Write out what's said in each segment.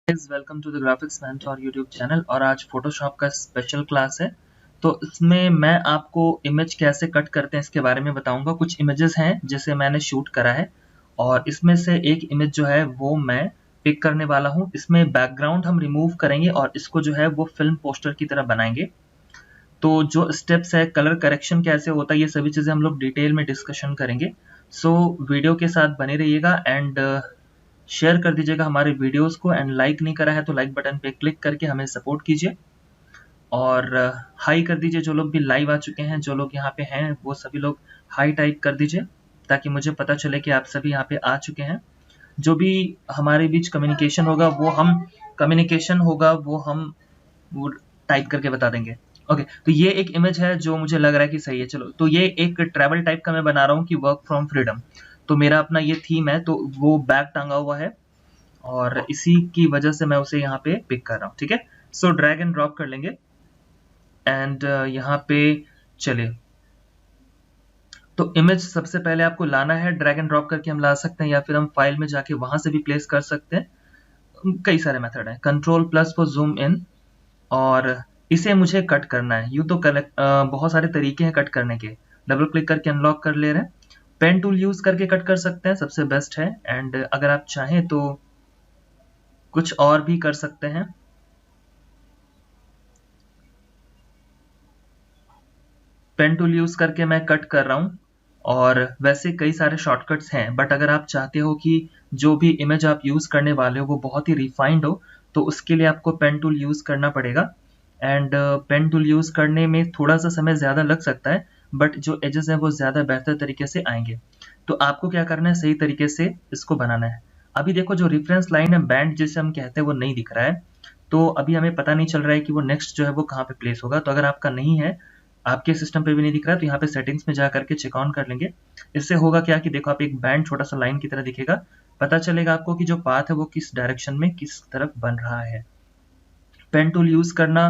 Welcome to the graphics mentor YouTube channel. और आज Photoshop का स्पेशल क्लास है। तो इसमें मैं आपको इमेज कैसे कट करते हैं इसके बारे में बताऊंगा। कुछ इमेजेस हैं जिसे मैंने शूट करा है और इसमें से एक इमेज जो है वो मैं पिक करने वाला हूं। इसमें बैकग्राउंड हम रिमूव करेंगे और इसको जो है वो फिल्म पोस्टर की तरह बनाएंगे। तो जो स्टेप्स है, कलर करेक्शन कैसे होता है, ये सभी चीज़ें हम लोग डिटेल में डिस्कशन करेंगे। सो वीडियो के साथ बने रहिएगा एंड शेयर कर दीजिएगा हमारे वीडियोस को। एंड लाइक नहीं करा है तो लाइक बटन पे क्लिक करके हमें सपोर्ट कीजिए और हाई कर दीजिए। जो लोग भी लाइव आ चुके हैं, जो लोग यहाँ पे हैं, वो सभी लोग हाई टाइप कर दीजिए ताकि मुझे पता चले कि आप सभी यहाँ पे आ चुके हैं। जो भी हमारे बीच कम्युनिकेशन होगा वो टाइप करके बता देंगे। ओके, तो ये एक इमेज है जो मुझे लग रहा है कि सही है। चलो, तो ये एक ट्रैवल टाइप का मैं बना रहा हूँ कि वर्क फ्रॉम फ्रीडम। तो मेरा अपना ये थीम है, तो वो बैग टांगा हुआ है और इसी की वजह से मैं उसे यहाँ पे पिक कर रहा हूँ। ठीक है, सो ड्रैग एंड ड्रॉप कर लेंगे एंड यहाँ पे चलिए। तो इमेज सबसे पहले आपको लाना है, ड्रैग एंड ड्रॉप करके हम ला सकते हैं या फिर हम फाइल में जाके वहां से भी प्लेस कर सकते हैं। कई सारे मेथड हैं। Control plus for zoom in और इसे मुझे कट करना है। यूं तो बहुत सारे तरीके हैं कट करने के। डबल क्लिक करके अनलॉक कर ले रहे हैं। पेन टूल यूज करके कट कर सकते हैं, सबसे बेस्ट है। एंड अगर आप चाहें तो कुछ और भी कर सकते हैं। पेन टूल यूज करके मैं कट कर रहा हूँ और वैसे कई सारे शॉर्टकट्स हैं, बट अगर आप चाहते हो कि जो भी इमेज आप यूज करने वाले हो वो बहुत ही रिफाइंड हो तो उसके लिए आपको पेन टूल यूज करना पड़ेगा। एंड पेन टूल यूज करने में थोड़ा सा समय ज्यादा लग सकता है, बट जो एजेस हैं वो ज्यादा बेहतर तरीके से आएंगे। तो आपको क्या करना है, सही तरीके से इसको बनाना है। अभी देखो, जो रेफरेंस लाइन है, बैंड जिसे हम कहते हैं, वो नहीं दिख रहा है। तो अभी हमें पता नहीं चल रहा है कि वो नेक्स्ट जो है वो कहाँ पे प्लेस होगा। तो अगर आपका नहीं है, आपके सिस्टम पे भी नहीं दिख रहा है, तो यहाँ पे सेटिंग्स में जा करके चेक ऑन कर लेंगे। इससे होगा क्या कि देखो, आप एक बैंड छोटा सा लाइन की तरह दिखेगा। पता चलेगा आपको कि जो पाथ है वो किस डायरेक्शन में किस तरफ बन रहा है। पेन टूल यूज करना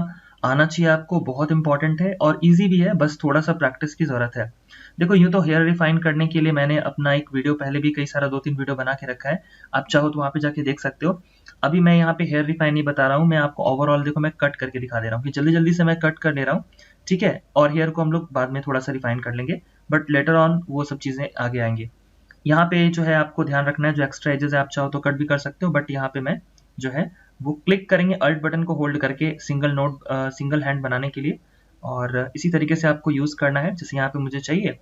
आना चाहिए आपको, बहुत इंपॉर्टेंट है और इजी भी है, बस थोड़ा सा प्रैक्टिस की जरूरत है। देखो, यूं तो हेयर रिफाइन करने के लिए मैंने अपना एक वीडियो पहले भी कई सारा 2-3 वीडियो बना के रखा है। आप चाहो तो वहां पे जाके देख सकते हो। अभी मैं यहाँ पे हेयर रिफाइन नहीं बता रहा हूँ, मैं आपको ओवरऑल देखो मैं कट करके दिखा दे रहा हूँ कि जल्दी जल्दी से मैं कट कर ले रहा हूँ। ठीक है, और हेयर को हम लोग बाद में थोड़ा सा रिफाइन कर लेंगे, बट लेटर ऑन वो सब चीजें आगे आएंगी। यहाँ पे जो है आपको ध्यान रखना है, जो एक्स्ट्रा एजेस है आप चाहो तो कट भी कर सकते हो, बट यहाँ पे मैं जो है वो क्लिक करेंगे अल्ट बटन को होल्ड करके सिंगल हैंड बनाने के लिए। और इसी तरीके से आपको यूज करना है। जैसे यहाँ पे मुझे चाहिए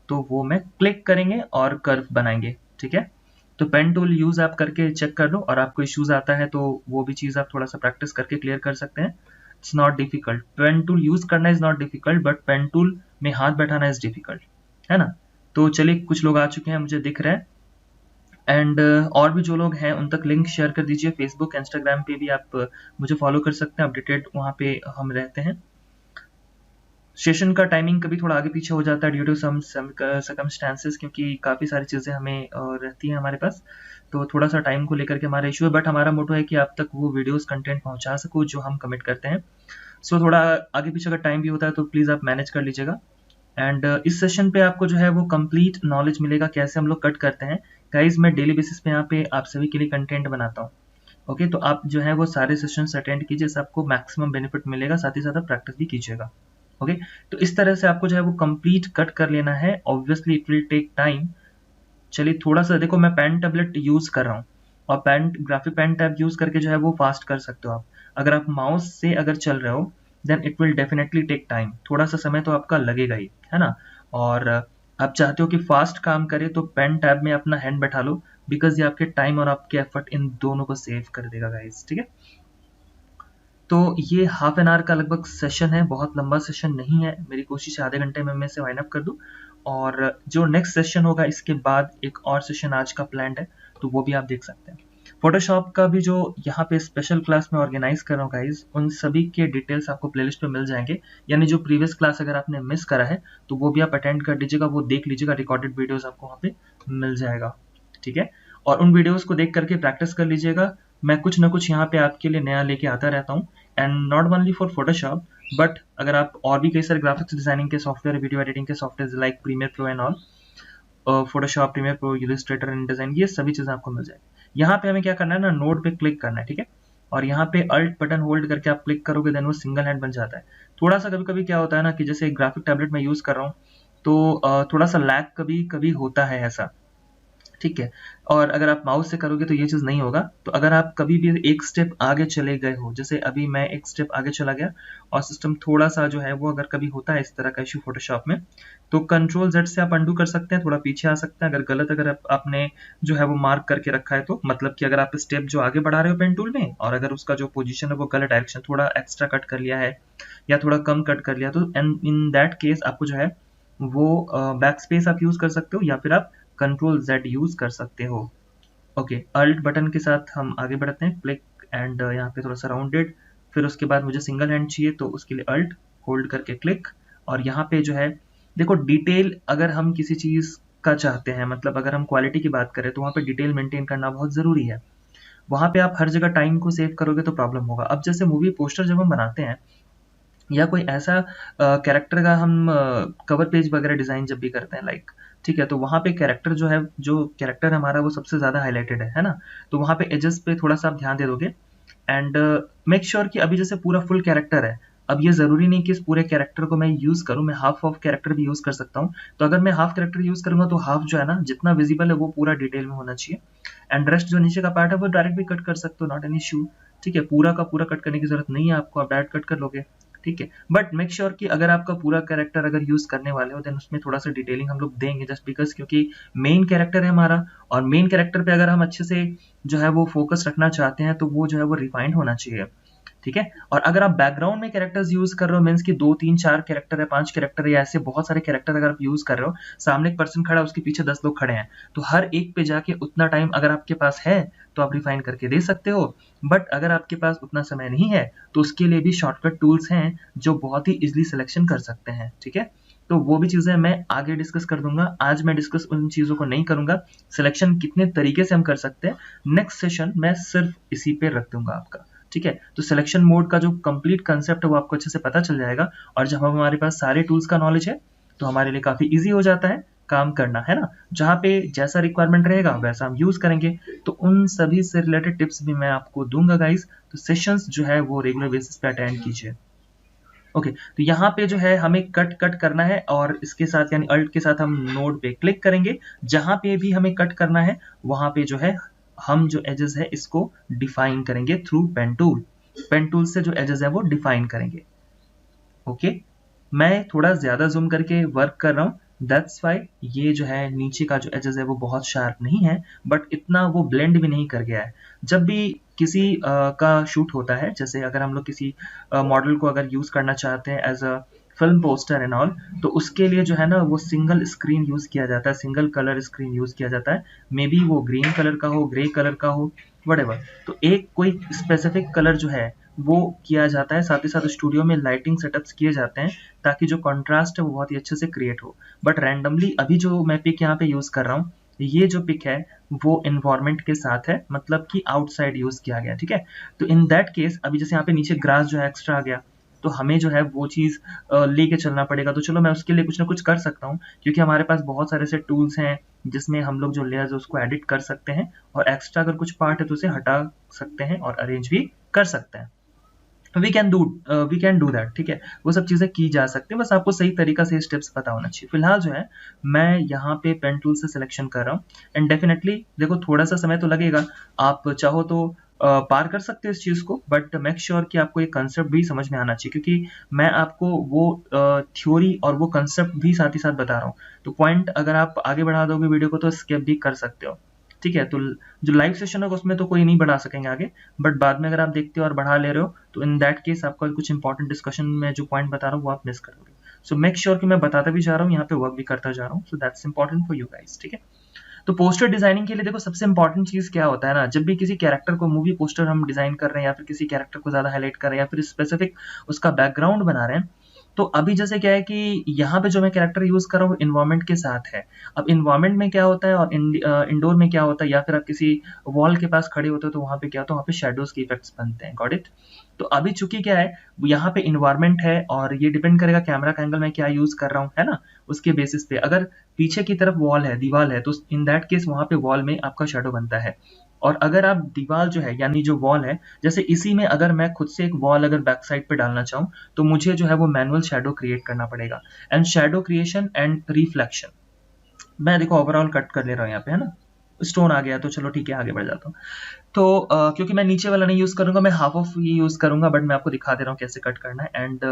तो वो मैं क्लिक करेंगे और कर्व बनाएंगे। ठीक है, तो पेन टूल यूज आप करके चेक कर लो, और आपको इश्यूज आता है तो वो भी चीज आप थोड़ा सा प्रैक्टिस करके क्लियर कर सकते हैं। It's not difficult, pen tool use करना is not difficult, but pen tool में हाथ बैठाना इज डिफिकल्ट, है ना। तो चलिए, कुछ लोग आ चुके हैं, मुझे दिख रहे हैं। एंड और भी जो लोग हैं उन तक लिंक शेयर कर दीजिए। फेसबुक, इंस्टाग्राम पे भी आप मुझे फॉलो कर सकते हैं, अपडेटेड वहाँ पे हम रहते हैं। सेशन का टाइमिंग कभी थोड़ा आगे पीछे हो जाता है ड्यू टू सम सर्कमस्टेंसेस, क्योंकि काफ़ी सारी चीज़ें हमें रहती हैं हमारे पास। तो थोड़ा सा टाइम को लेकर के हमारा इशू है, बट हमारा मोटो है कि आप तक वो वीडियोस कंटेंट पहुंचा सकूँ जो हम कमिट करते हैं। सो थोड़ा आगे पीछे अगर टाइम भी होता है तो प्लीज़ आप मैनेज कर लीजिएगा। एंड इस सेशन पे आपको जो है वो कंप्लीट नॉलेज मिलेगा कैसे हम लोग कट करते हैं। गाइज, मैं डेली बेसिस पे यहाँ पे आप सभी के लिए कंटेंट बनाता हूँ। ओके, तो आप जो है वो सारे सेशंस अटेंड कीजिए, इससे आपको मैक्सिमम बेनिफिट मिलेगा, साथ ही साथ आप प्रैक्टिस भी कीजिएगा। ओके, तो इस तरह से आपको जो है वो कंप्लीट कट कर लेना है। Obviously it will take time. चलिए, थोड़ा सा देखो, मैं पेन टैबलेट यूज कर रहा हूँ और ग्राफिक पेन टैब यूज करके जो है वो फास्ट कर सकते हो आप। अगर आप माउस से अगर चल रहे हो then it will definitely take time, थोड़ा सा समय तो आपका लगेगा ही, है ना। और आप चाहते हो कि फास्ट काम करे तो पेन टैब में अपना हैंड बैठा लो, बिकॉज ये आपके टाइम और आपके एफर्ट इन दोनों को सेव कर देगा गाइस। ठीक है, तो ये हाफ एन आवर का लगभग सेशन है, बहुत लंबा सेशन नहीं है। मेरी कोशिश है आधे घंटे में मैं इसे वाइंड अप कर दूं। और जो नेक्स्ट सेशन होगा इसके बाद एक और सेशन आज का प्लान है, तो वो भी आप देख सकते हैं। फोटोशॉप का भी जो यहाँ पे स्पेशल क्लास में ऑर्गेनाइज कर रहा हूँ गाइज, उन सभी के डिटेल्स आपको प्लेलिस्ट पे मिल जाएंगे। यानी जो प्रीवियस क्लास अगर आपने मिस करा है तो वो भी आप अटेंड कर लीजिएगा, वो देख लीजिएगा, रिकॉर्डेड वीडियोस आपको वहाँ पे मिल जाएगा। ठीक है, और उन वीडियोस को देख करके प्रैक्टिस कर लीजिएगा। मैं कुछ ना कुछ यहाँ पे आपके लिए नया लेके आता रहता हूँ, and not only for Photoshop, but अगर आप और भी कई सारे ग्राफिक्स डिजाइनिंग के सॉफ्टवेयर, वीडियो एडिटिंग के software like Premiere Pro and all, Photoshop, Premiere Pro, Illustrator and design, ये सभी चीजें आपको मिल जाएगी। यहाँ पे हमें क्या करना है ना, नोड पे क्लिक करना है। ठीक है, और यहाँ पे अल्ट बटन होल्ड करके आप क्लिक करोगे देन वो सिंगल हैंड बन जाता है। थोड़ा सा कभी कभी क्या होता है ना कि जैसे ग्राफिक टैबलेट में यूज़ कर रहा हूँ तो थोड़ा सा लैग कभी कभी होता है ऐसा, ठीक है। और अगर आप माउस से करोगे तो ये चीज़ नहीं होगा। तो अगर आप कभी भी एक स्टेप आगे चले गए हो, जैसे अभी मैं एक स्टेप आगे चला गया और सिस्टम थोड़ा सा जो है वो अगर कभी होता है इस तरह का इशू फोटोशॉप में, तो कंट्रोल जेड से आप अंडू कर सकते हैं, थोड़ा पीछे आ सकते हैं। अगर गलत अगर आपने जो है वो मार्क करके रखा है तो मतलब कि अगर आप स्टेप जो आगे बढ़ा रहे हो पेन टूल में और अगर उसका जो पोजीशन है वो गलत डायरेक्शन, थोड़ा एक्स्ट्रा कट कर लिया है या थोड़ा कम कट कर लिया, तो इन दैट केस आपको जो है वो बैक स्पेस आप यूज कर सकते हो या फिर आप कंट्रोल जेड यूज कर सकते हो। ओके, अल्ट बटन के साथ हम आगे बढ़ते हैं, क्लिक एंड यहाँ पे थोड़ा सा राउंडेड, फिर उसके बाद मुझे सिंगल हैंड चाहिए तो उसके लिए अल्ट होल्ड करके क्लिक। और यहाँ पे जो है देखो डिटेल अगर हम किसी चीज का चाहते हैं, मतलब अगर हम क्वालिटी की बात करें तो वहाँ पे डिटेल मेंटेन करना बहुत जरूरी है। वहाँ पे आप हर जगह टाइम को सेव करोगे तो प्रॉब्लम होगा। अब जैसे मूवी पोस्टर जब हम बनाते हैं या कोई ऐसा कैरेक्टर का हम कवर पेज वगैरह डिजाइन जब भी करते हैं लाइक, ठीक है, तो वहाँ पे कैरेक्टर जो है, जो कैरेक्टर हमारा वो सबसे ज्यादा हाईलाइटेड है ना, तो वहाँ पे एजेस पे थोड़ा सा आप ध्यान दे दोगे एंड मेक श्योर कि अभी जैसे पूरा फुल कैरेक्टर है, अब ये जरूरी नहीं कि इस पूरे कैरेक्टर को मैं यूज करूं, मैं हाफ ऑफ कैरेक्टर भी यूज कर सकता हूं। तो अगर मैं हाफ कैरेक्टर यूज करूंगा तो हाफ जो है ना जितना विजिबल है वो पूरा डिटेल में होना चाहिए एंड रेस्ट जो नीचे का पार्ट है वो डायरेक्ट भी कट कर सकते हो, नॉट एन इश्यू। ठीक है, पूरा का पूरा कट करने की जरूरत नहीं है आपको, आप डायरेक्ट कट कर लोगे, ठीक है। बट मेक श्योर कि अगर आपका पूरा कैरेक्टर अगर यूज करने वाले हो देन उसमें थोड़ा सा डिटेलिंग हम लोग देंगे, जस्ट बिकॉज क्योंकि मेन कैरेक्टर है हमारा और मेन कैरेक्टर पे अगर हम अच्छे से जो है वो फोकस रखना चाहते हैं तो वो जो है वो रिफाइंड होना चाहिए, ठीक है। और अगर आप बैकग्राउंड में कैरेक्टर्स यूज कर रहे हो, मीन्स की 2 3 4 कैरेक्टर है, 5 कैरेक्टर है या ऐसे बहुत सारे कैरेक्टर अगर आप यूज कर रहे हो, सामने एक पर्सन खड़ा है उसके पीछे 10 लोग खड़े हैं, तो हर एक पे जाके उतना टाइम अगर आपके पास है तो आप रिफाइन करके दे सकते हो। बट अगर आपके पास उतना समय नहीं है तो उसके लिए भी शॉर्टकट टूल्स हैं जो बहुत ही इजिली सिलेक्शन कर सकते हैं, ठीक है। तो वो भी चीजें मैं आगे डिस्कस कर दूंगा, आज मैं डिस्कस उन चीजों को नहीं करूंगा। सिलेक्शन कितने तरीके से हम कर सकते हैं नेक्स्ट सेशन मैं सिर्फ इसी पे रख दूंगा आपका, ठीक है। तो सिलेक्शन मोड का जो कंप्लीट कंसेप्ट है वो आपको अच्छे से पता चल जाएगा और जब हमारे पास सारे टूल्स का नॉलेज है तो हमारे लिए काफी इजी हो जाता है काम करना, है ना। जहाँ पे जैसा रिक्वायरमेंट रहेगा वैसा हम यूज करेंगे। तो उन सभी से रिलेटेड टिप्स भी मैं आपको दूंगा गाइस, तो सेशंस जो है वो रेगुलर बेसिस पे अटेंड कीजिए। ओके, तो यहाँ पे जो है हमें कट कट करना है और इसके साथ यानी अल्ट के साथ हम नोड पे क्लिक करेंगे, जहां पे भी हमें कट करना है वहां पे जो है हम जो एजेस है इसको डिफाइन करेंगे through pen tool. Pen tool से जो एजेस है वो डिफाइन करेंगे। ओके, मैं थोड़ा ज्यादा जूम करके वर्क कर रहा हूँ, दैट्स वाई ये जो है नीचे का जो एजेस है वो बहुत शार्प नहीं है बट इतना वो ब्लेंड भी नहीं कर गया है। जब भी किसी का शूट होता है, जैसे अगर हम लोग किसी मॉडल को अगर यूज करना चाहते हैं as a film poster and all, तो उसके लिए जो है ना वो सिंगल स्क्रीन यूज किया जाता है, सिंगल कलर स्क्रीन यूज किया जाता है, मे बी वो ग्रीन कलर का हो, ग्रे कलर का हो, वटेवर। तो एक कोई स्पेसिफिक कलर जो है वो किया जाता है, साथ ही साथ स्टूडियो में लाइटिंग सेटअप्स किए जाते हैं ताकि जो कंट्रास्ट है वो बहुत ही अच्छे से क्रिएट हो। बट रैंडमली अभी जो मैं पिक यहाँ पे यूज कर रहा हूँ, ये जो पिक है वो इन्वायरमेंट के साथ है, मतलब कि आउटसाइड यूज किया गया, ठीक है। तो इन दैट केस अभी जैसे यहाँ पे नीचे ग्रास जो है एक्स्ट्रा आ गया, तो हमें जो है वो चीज लेके चलना पड़ेगा। तो चलो मैं उसके लिए कुछ ना कुछ कर सकता हूँ क्योंकि हमारे पास बहुत सारे ऐसे टूल्स हैं जिसमें हम लोग जो लेयर्स है उसको एडिट कर सकते हैं और एक्स्ट्रा अगर कुछ पार्ट है तो उसे हटा सकते हैं और अरेंज भी कर सकते हैं। वी कैन डू दैट, ठीक है। वो सब चीजें की जा सकती है, बस आपको सही तरीका से स्टेप्स पता होना चाहिए। फिलहाल जो है मैं यहाँ पे पेन टूल से सिलेक्शन कर रहा हूँ एंड डेफिनेटली देखो थोड़ा सा समय तो लगेगा, आप चाहो तो पार कर सकते हो इस चीज को, बट मेक श्योर कि आपको ये कंसेप्ट भी समझ में आना चाहिए क्योंकि मैं आपको वो थ्योरी और वो कंसेप्ट भी साथ ही साथ बता रहा हूँ। तो पॉइंट अगर आप आगे बढ़ा दोगे वीडियो को तो स्किप भी कर सकते हो, ठीक है। तो जो लाइव सेशन होगा उसमें तो कोई नहीं बढ़ा सकेंगे आगे, बट बाद में अगर आप देखते हो और बढ़ा ले रहे हो तो इन दैट केस आपका कुछ इंपॉर्टेंट डिस्कशन में जो पॉइंट बता रहा हूँ वो आप मिस करोगे। सो मेक श्योर कि मैं बताता भी जा रहा हूँ, यहाँ पे वर्क भी करता जा रहा हूँ, so that's important for you guys, ठीक है। तो पोस्टर डिजाइनिंग के लिए देखो सबसे इंपॉर्टेंट चीज क्या होता है ना, जब भी किसी कैरेक्टर को मूवी पोस्टर हम डिजाइन कर रहे हैं या फिर किसी कैरेक्टर को ज्यादा हाईलाइट कर रहे हैं या फिर स्पेसिफिक उसका बैकग्राउंड बना रहे हैं, तो अभी जैसे क्या है कि यहाँ पे जो मैं कैरेक्टर यूज कर रहा हूँ इन्वायरमेंट के साथ है। अब इन्वायरमेंट में क्या होता है और इंडोर में क्या होता है, या फिर आप किसी वॉल के पास खड़े होते हो तो वहां पे क्या होता है, वहां पे शेडोज के इफेक्ट्स बनते हैं, गॉट इट। तो अभी चूंकि क्या है यहाँ पे इन्वायरमेंट है और ये डिपेंड करेगा कैमरा का एंगल मैं क्या यूज कर रहा हूँ, है ना, उसके बेसिस पे। अगर पीछे की तरफ वॉल है, दीवार है, तो इन दैट केस वहां पे वॉल में आपका शेडो बनता है और अगर आप दीवार जो है यानी जो वॉल है, जैसे इसी में अगर मैं खुद से एक वॉल अगर बैक साइड पे डालना चाहूँ तो मुझे जो है वो मैनुअल शेडो क्रिएट करना पड़ेगा। And shadow creation and reflection, मैं देखो ओवरऑल कट कर ले रहा हूँ यहाँ पे, है ना। स्टोन आ गया तो चलो ठीक है, आगे बढ़ जाता हूँ। तो क्योंकि मैं नीचे वाला नहीं यूज करूंगा, मैं हाफ ऑफ ये यूज करूंगा, बट मैं आपको दिखा दे रहा हूँ कैसे कट करना है। एंड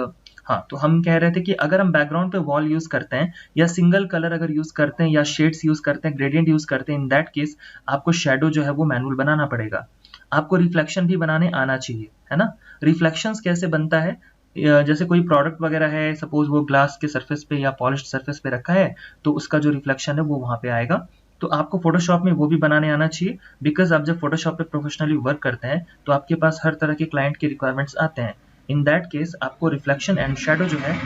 हाँ, तो हम कह रहे थे कि अगर हम बैकग्राउंड पे वॉल यूज करते हैं या सिंगल कलर अगर यूज करते हैं या शेड्स यूज करते हैं, ग्रेडियंट यूज करते हैं, इन दैट केस आपको शेडो जो है वो मैनुअल बनाना पड़ेगा। आपको रिफ्लेक्शन भी बनाने आना चाहिए, है ना। रिफ्लेक्शंस कैसे बनता है, जैसे कोई प्रोडक्ट वगैरह है, सपोज वो ग्लास के सरफेस पे या पॉलिश्ड सरफेस पे रखा है, तो उसका जो रिफ्लेक्शन है वो वहां पे आएगा। तो आपको फोटोशॉप में वो भी बनाने आना चाहिए, बिकॉज आप जब फोटोशॉप पे प्रोफेशनली वर्क करते हैं तो आपके पास हर तरह के क्लाइंट के रिक्वायरमेंट्स आते हैं। इन दैट केस आपको रिफ्लेक्शन एंड शेडो जो है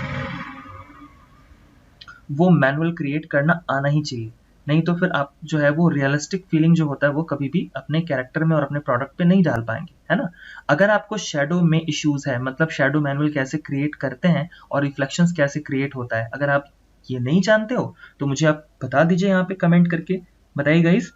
वो मैनुअल क्रिएट करना आना ही चाहिए, नहीं तो फिर आप जो है वो रियलिस्टिक फीलिंग जो होता है वो कभी भी अपने कैरेक्टर में और अपने प्रोडक्ट पे नहीं डाल पाएंगे, है ना। अगर आपको शेडो में इश्यूज है, मतलब शेडो मैनुअल कैसे क्रिएट करते हैं और रिफ्लेक्शंस कैसे क्रिएट होता है, अगर आप ये नहीं जानते हो तो मुझे आप बता दीजिए यहाँ पे कमेंट करके, बताइए गाइस।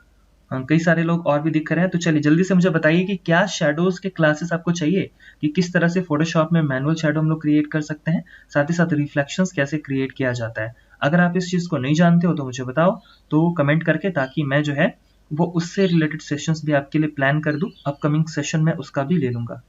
कई सारे लोग और भी दिख रहे हैं, तो चलिए जल्दी से मुझे बताइए कि क्या शेडोज के क्लासेस आपको चाहिए, कि किस तरह से फोटोशॉप में मैनुअल शेडो हम लोग क्रिएट कर सकते हैं, साथ ही साथ रिफ्लेक्शंस कैसे क्रिएट किया जाता है। अगर आप इस चीज को नहीं जानते हो तो मुझे बताओ, तो कमेंट करके, ताकि मैं जो है वो उससे रिलेटेड सेशंस भी आपके लिए प्लान कर दूं। अपकमिंग सेशन में उसका भी ले लूंगा।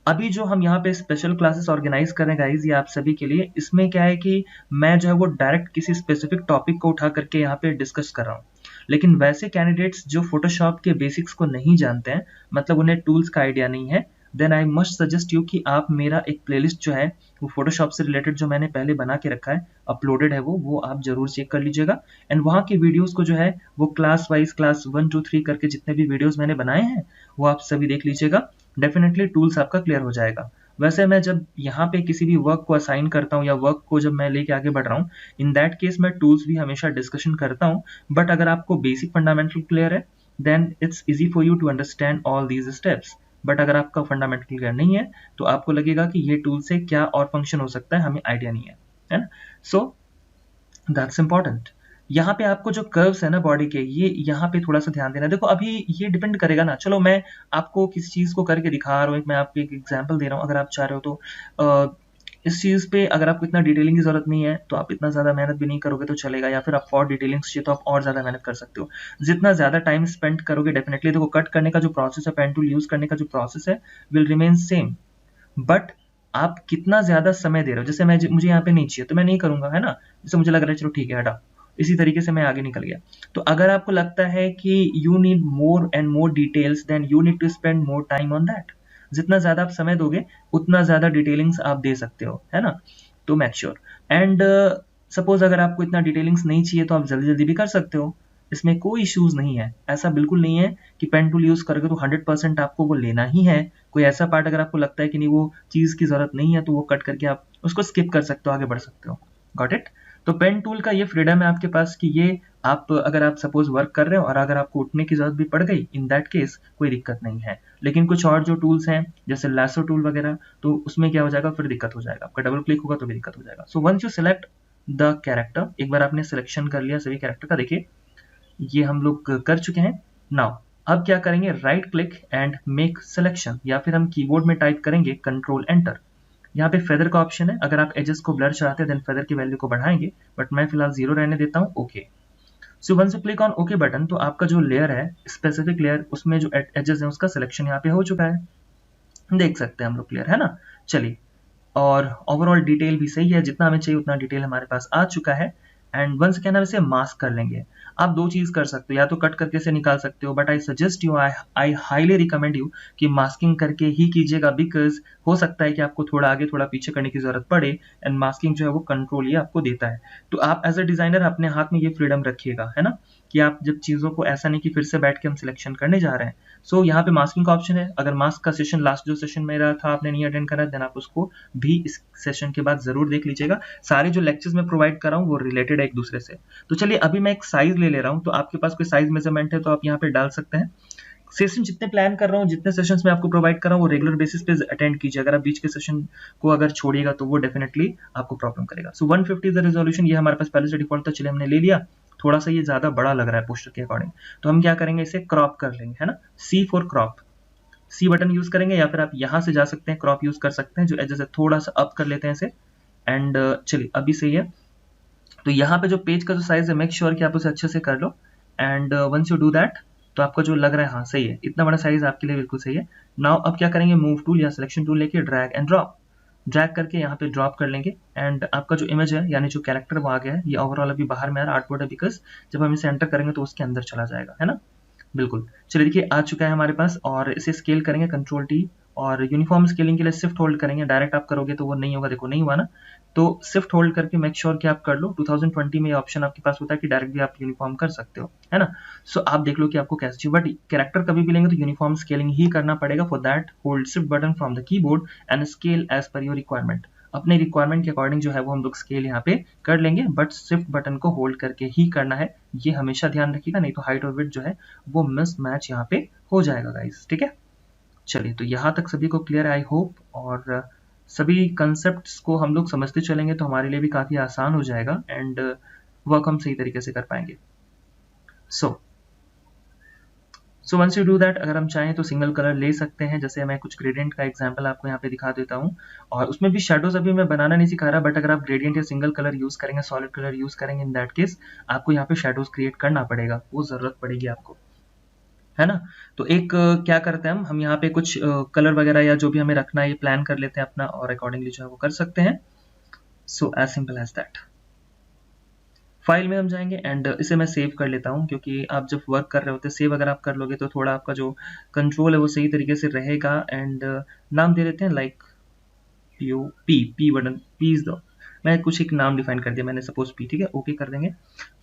अभी जो हम यहाँ पे स्पेशल क्लासेस ऑर्गेनाइज कर रहे हैं गाइज, ये आप सभी के लिए, इसमें क्या है कि मैं जो है वो डायरेक्ट किसी स्पेसिफिक टॉपिक को उठा करके यहाँ पे डिस्कस कर रहा हूँ। लेकिन वैसे कैंडिडेट्स जो फोटोशॉप के बेसिक्स को नहीं जानते हैं, मतलब उन्हें टूल्स का आइडिया नहीं है, then I must suggest you कि आप मेरा एक प्लेलिस्ट जो है वो फोटोशॉप से रिलेटेड जो मैंने पहले बना के रखा है, अपलोडेड है वो आप जरूर चेक कर लीजिएगा। एंड वहाँ की वीडियोस को जो है वो क्लास वाइज, क्लास 1 2 3 करके जितने भी वीडियोस मैंने बनाए हैं वो आप सभी देख लीजिएगा। डेफिनेटली टूल्स आपका क्लियर हो जाएगा। वैसे मैं जब यहाँ पे किसी भी वर्क को असाइन करता हूँ या वर्क को जब मैं लेके आगे बढ़ रहा हूँ, इन दैट केस मैं टूल्स भी हमेशा डिस्कशन करता हूँ। बट अगर आपको बेसिक फंडामेंटल क्लियर है then it's easy for you to understand all these steps. But अगर आपका फंडामेंटल क्लियर नहीं है तो आपको लगेगा कि ये टूल से क्या और फंक्शन हो सकता है, हमें आइडिया नहीं है ना। So that's important. यहाँ पे आपको जो कर्व्स है ना बॉडी के, ये यहाँ पे थोड़ा सा ध्यान देना। देखो अभी ये डिपेंड करेगा ना, चलो मैं आपको किसी चीज को करके दिखा रहा हूँ, मैं आपको एक एग्जांपल दे रहा हूँ। अगर आप चाह रहे हो तो इस चीज पे अगर आपको इतना डिटेलिंग की जरूरत नहीं है तो आप इतना ज्यादा मेहनत भी नहीं करोगे तो चलेगा, या फिर आप फॉर डिटेलिंग चाहिए तो आप और ज्यादा मेहनत कर सकते हो। जितना ज्यादा टाइम स्पेंड करोगे, डेफिनेटली देखो कट करने का जो प्रोसेस है, पेन टूल यूज करने का जो प्रोसेस है विल रिमेन सेम, बट आप कितना ज्यादा समय दे रहे हो। जैसे मुझे यहाँ पे नहीं चाहिए तो मैं नहीं करूंगा, है ना। जैसे मुझे लग रहा है चलो ठीक है हटा, इसी तरीके से मैं आगे निकल गया। तो अगर आपको लगता है कि you need more and more details, then you need to spend more time on that. जितना ज्यादा आप समय दोगे उतना ज्यादा डिटेलिंग्स आप दे सकते हो, है ना। तो मेक श्योर। एंड सपोज अगर आपको इतना डिटेलिंग्स नहीं चाहिए तो आप जल्दी जल्दी भी कर सकते हो, इसमें कोई इश्यूज नहीं है। ऐसा बिल्कुल नहीं है कि पेन टूल यूज करके तो 100% आपको वो लेना ही है। कोई ऐसा पार्ट अगर आपको लगता है कि नहीं वो चीज की जरूरत नहीं है तो वो कट करके आप उसको स्किप कर सकते हो, आगे बढ़ सकते हो। Got it. तो पेन टूल का ये फ्रीडम है आपके पास कि ये आप अगर आप सपोज वर्क कर रहे हो और अगर आपको उठने की जरूरत भी पड़ गई, इन दैट केस कोई दिक्कत नहीं है। लेकिन कुछ और जो टूल्स हैं जैसे लैसो टूल वगैरह, तो उसमें क्या हो जाएगा, फिर दिक्कत हो जाएगा, आपका डबल क्लिक होगा तो भी दिक्कत हो जाएगा। So once you select the character, एक बार आपने सिलेक्शन कर लिया सभी कैरेक्टर का, देखिए ये हम लोग कर चुके हैं। नाउ अब क्या करेंगे, right click and make selection, या फिर हम कीबोर्ड में टाइप करेंगे कंट्रोल एंटर। यहाँ पे फेदर का ऑप्शन है, अगर आप एजेस को ब्लर चाहते हैं देन फेदर की वैल्यू को बढ़ाएंगे, बट मैं फिलहाल 0 रहने देता हूँ। Okay. So once you click on okay button, तो आपका जो लेयर है स्पेसिफिक लेयर, उसमें जो एजेस है उसका सिलेक्शन यहाँ पे हो चुका है, देख सकते हैं हम लोग, क्लियर है ना। चलिए, और ओवरऑल डिटेल भी सही है, जितना हमें चाहिए उतना डिटेल हमारे पास आ चुका है। एंड वंस क्या नाम, इसे मास्क कर लेंगे। आप दो चीज कर सकते हो, या तो कट करके से निकाल सकते हो, but I suggest you, I highly recommend you कि मास्किंग करके ही कीजिएगा, बिकॉज हो सकता है कि आपको थोड़ा आगे थोड़ा पीछे करने की जरूरत पड़े, एंड मास्किंग जो है वो कंट्रोल ये आपको देता है। तो आप एज अ डिजाइनर अपने हाथ में ये फ्रीडम रखिएगा, है ना, कि आप जब चीजों को, ऐसा नहीं कि फिर से बैठ के हम सिलेक्शन करने जा रहे हैं। सो यहाँ पे मास्किंग का ऑप्शन है। अगर मास्क का सेशन लास्ट जो सेशन मेरा था आपने नहीं अटेंड करा, देन आप उसको भी इस सेशन के बाद जरूर देख लीजिएगा। सारे जो लेक्चर्स मैं प्रोवाइड कर रहा हूँ वो रिलेटेड है एक दूसरे से। तो चलिए अभी मैं एक साइज ले रहा हूँ, तो आपके पास कोई साइज मेजरमेंट है तो आप यहाँ पे डाल सकते हैं। सेशन जितने प्लान कर रहा हूँ, जितने सेशंस मैं आपको प्रोवाइड कर रहा हूँ, वो रेगुलर बेसिस पे अटेंड कीजिए। अगर आप बीच के सेशन को अगर छोड़िएगा तो वो डेफिनेटली आपको प्रॉब्लम करेगा। सो 150 इज द रेजोल्यूशन, ये हमारे पास पहले से डिफॉल्ट था, चलिए हमने ले लिया। थोड़ा सा ये ज्यादा बड़ा लग रहा है पोस्टर के अकॉर्डिंग, तो हम क्या करेंगे, इसे क्रॉप कर लेंगे, है ना। C for crop, C button use करेंगे, या फिर आप यहाँ से जा सकते हैं, क्रॉप यूज कर सकते हैं, जो एजेस है थोड़ा सा अप कर लेते हैं इसे। एंड चलिए अभी सही है। तो यहाँ पे जो पेज का जो साइज है, मेक श्योर कि आप उसे अच्छे से कर लो। And once you do that, तो आपका जो लग रहा है, हाँ सही है, इतना बड़ा साइज आपके लिए बिल्कुल सही है। नाउ अब क्या करेंगे, मूव टूल या सिलेक्शन टूल लेके ड्रैग एंड ड्रॉप, ड्रैग करके यहाँ पे ड्रॉप कर लेंगे। एंड आपका जो इमेज है, यानी जो कैरेक्टर वो आ गया है, ये ओवरऑल अभी बाहर में आ रहा है, आर्टबोर्ड है, बिकॉज जब हम इसे एंटर करेंगे तो उसके अंदर चला जाएगा, है ना। बिल्कुल, चलिए देखिए आ चुका है हमारे पास, और इसे स्केल करेंगे कंट्रोल टी, और यूनिफॉर्म स्केलिंग के लिए शिफ्ट होल्ड करेंगे। डायरेक्ट आप करोगे तो वो नहीं होगा, देखो नहीं हुआ ना, तो शिफ्ट होल्ड करके मेक श्योर कि आप कर लो। 2020 में ये ऑप्शन आपके पास होता है कि डायरेक्ट भी आप यूनिफॉर्म कर सकते हो, है ना। सो आप देख लो कि आपको कैसे चाहिए, बट कैरेक्टर कभी भी लेंगे तो यूनिफॉर्म स्केलिंग ही करना पड़ेगा। For that hold shift button from the keyboard and scale as per your requirement. अपने रिक्वायरमेंट के अकॉर्डिंग जो है वो हम लोग स्केल यहाँ पे कर लेंगे, बट शिफ्ट बटन को होल्ड करके ही करना है, ये हमेशा ध्यान रखिएगा, नहीं तो हाइट और विड्थ जो है वो मिस मैच यहाँ पे हो जाएगा गाइस, ठीक है। चलिए, तो यहाँ तक सभी को क्लियर आई होप, और सभी कंसेप्ट्स को हम लोग समझते चलेंगे तो हमारे लिए भी काफ़ी आसान हो जाएगा, एंड वर्क हम सही तरीके से कर पाएंगे। So once you do that, अगर हम चाहें तो सिंगल कलर ले सकते हैं। जैसे मैं कुछ ग्रेडियंट का एग्जांपल आपको यहाँ पे दिखा देता हूँ, और उसमें भी शेडोज अभी मैं बनाना नहीं सिखा रहा, बट अगर आप ग्रेडियंट या सिंगल कलर यूज करेंगे, सॉलिड कलर यूज करेंगे, इन दैट केस आपको यहाँ पे शेडोज क्रिएट करना पड़ेगा, वो जरूरत पड़ेगी आपको, है ना। तो एक क्या करते हैं हम यहाँ पे कुछ कलर वगैरह या जो भी हमें रखना है ये प्लान कर लेते हैं अपना, और अकॉर्डिंगली जो है वो कर सकते हैं। So as simple as that. File में हम जाएंगे, एंड इसे मैं सेव कर लेता हूँ, क्योंकि आप जब वर्क कर रहे होते हैं, सेव अगर आप कर लोगे तो थोड़ा आपका जो कंट्रोल है वो सही तरीके से रहेगा। एंड नाम दे देते हैं लाइक पी बटन, पीस दो, मैं कुछ एक नाम डिफाइन कर दिया मैंने, सपोज पी, ठीक है, ओके कर देंगे।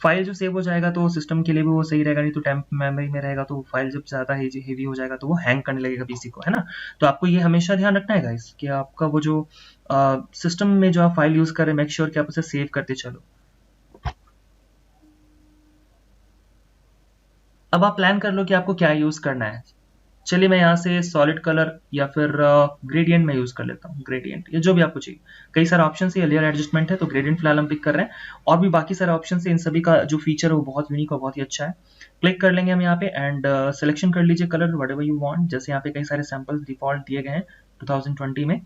फाइल जो सेव हो जाएगा तो सिस्टम के लिए भी वो सही रहेगा, नहीं तो टेम्प मेमोरी में रहेगा तो फाइल जब ज़्यादा हेवी हो जाएगा तो वो हैंग करने लगेगा पीसी को, है ना। तो आपको ये हमेशा ध्यान रखना है गाइस कि आपका वो जो सिस्टम में जो आप फाइल यूज कर रहे हैं, मेक श्योर कि आप उसे सेव करते चलो। अब आप प्लान कर लो कि आपको क्या यूज करना है। चलिए मैं यहाँ से सॉलिड कलर या फिर ग्रेडियंट में यूज कर लेता हूँ, ग्रेडियंट या जो भी आपको चाहिए। कई सारे ऑप्शन है, लेयर एडजस्टमेंट है, तो ग्रेडियंट फिलहाल हम पिक कर रहे हैं, और भी बाकी सारे ऑप्शन है, इन सभी का जो फीचर है वो बहुत यूनिक और बहुत ही अच्छा है। क्लिक कर लेंगे हम यहाँ पे, एंड सिलेक्शन कर लीजिए colour what ever you want. जैसे यहाँ पे कई सारे सैंपल्स डिफॉल्ट दिए गए हैं 2020 में,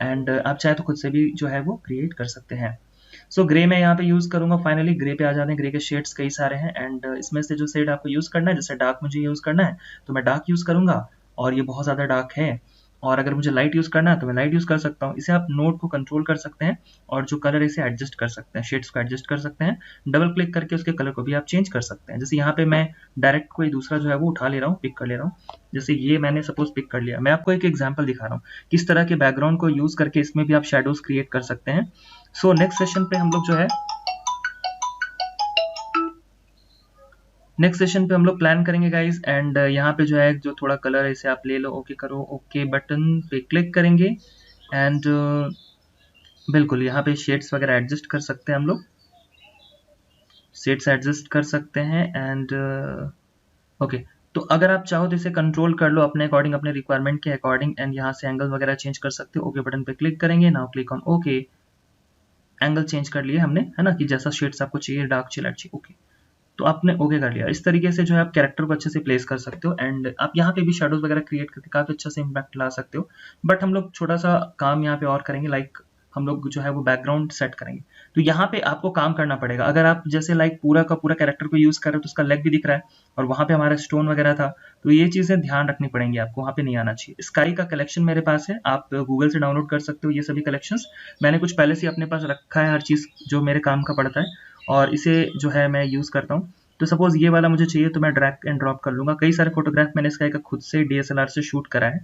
एंड आप चाहे तो खुद से भी जो है वो क्रिएट कर सकते हैं। सो ग्रे में यहाँ पे यूज करूंगा। फाइनली ग्रे पे आ जाते हैं, ग्रे के शेड्स कई सारे हैं, एंड इसमें से जो शेड आपको यूज करना है, जैसे डार्क मुझे यूज करना है तो मैं डार्क यूज करूंगा, और ये बहुत ज्यादा डार्क है। और अगर मुझे लाइट यूज करना है तो मैं लाइट यूज कर सकता हूँ। इसे आप नोड को कंट्रोल कर सकते हैं, और जो कलर इसे एडजस्ट कर सकते हैं, शेड्स को एडजस्ट कर सकते हैं। डबल क्लिक करके उसके कलर को भी आप चेंज कर सकते हैं। जैसे यहाँ पे मैं डायरेक्ट कोई दूसरा जो है वो उठा ले रहा हूँ, पिक कर ले रहा हूँ। जैसे ये मैंने सपोज पिक कर लिया। मैं आपको एक एग्जाम्पल दिखा रहा हूँ किस तरह के बैकग्राउंड को यूज करके इसमें भी आप शेडोज क्रिएट कर सकते हैं। सो नेक्स्ट सेशन पे हम लोग जो है, नेक्स्ट सेशन पे हम लोग प्लान करेंगे गाइस। एंड यहाँ पे जो है जो थोड़ा कलर है इसे आप ले लो, ओके करो, ओके बटन पे क्लिक करेंगे, एंड बिल्कुल यहाँ पे शेड्स वगैरह एडजस्ट कर सकते हैं हम लोग, शेड्स एडजस्ट कर सकते हैं। एंड ओके, तो अगर आप चाहो तो इसे कंट्रोल कर लो अपने अकॉर्डिंग, अपने रिक्वायरमेंट के अकॉर्डिंग, एंड यहाँ से एंगल वगैरह चेंज कर सकते हो। ओके बटन पे क्लिक करेंगे, now click on okay, angle change कर लिए हमने, है ना, कि जैसा शेड्स आपको चाहिए, डार्क चाहिए, लाइट चाहिए, ओके, तो आपने ओके कर लिया। इस तरीके से जो है आप कैरेक्टर को अच्छे से प्लेस कर सकते हो, एंड आप यहाँ पे भी शेडोज वगैरह क्रिएट करके काफी अच्छा से इम्पैक्ट ला सकते हो। बट हम लोग छोटा सा काम यहाँ पे और करेंगे, लाइक हम लोग जो है वो बैकग्राउंड सेट करेंगे। तो यहाँ पे आपको काम करना पड़ेगा। अगर आप जैसे लाइक पूरा का पूरा कैरेक्टर को यूज कर रहे हो तो उसका लेग भी दिख रहा है, और वहां पे हमारा स्टोन वगैरह था, तो ये चीजें ध्यान रखनी पड़ेंगी आपको, वहां पे नहीं आना चाहिए। स्काई का कलेक्शन मेरे पास है, आप गूगल से डाउनलोड कर सकते हो ये सभी कलेक्शंस। मैंने कुछ पहले से अपने पास रखा है, हर चीज जो मेरे काम का पड़ता है, और इसे जो है मैं यूज करता हूँ। तो सपोज ये वाला मुझे चाहिए तो मैं ड्रैग एंड ड्रॉप कर लूंगा। कई सारे फोटोग्राफ मैंने स्काई का खुद से डीएसएलआर से शूट करा है,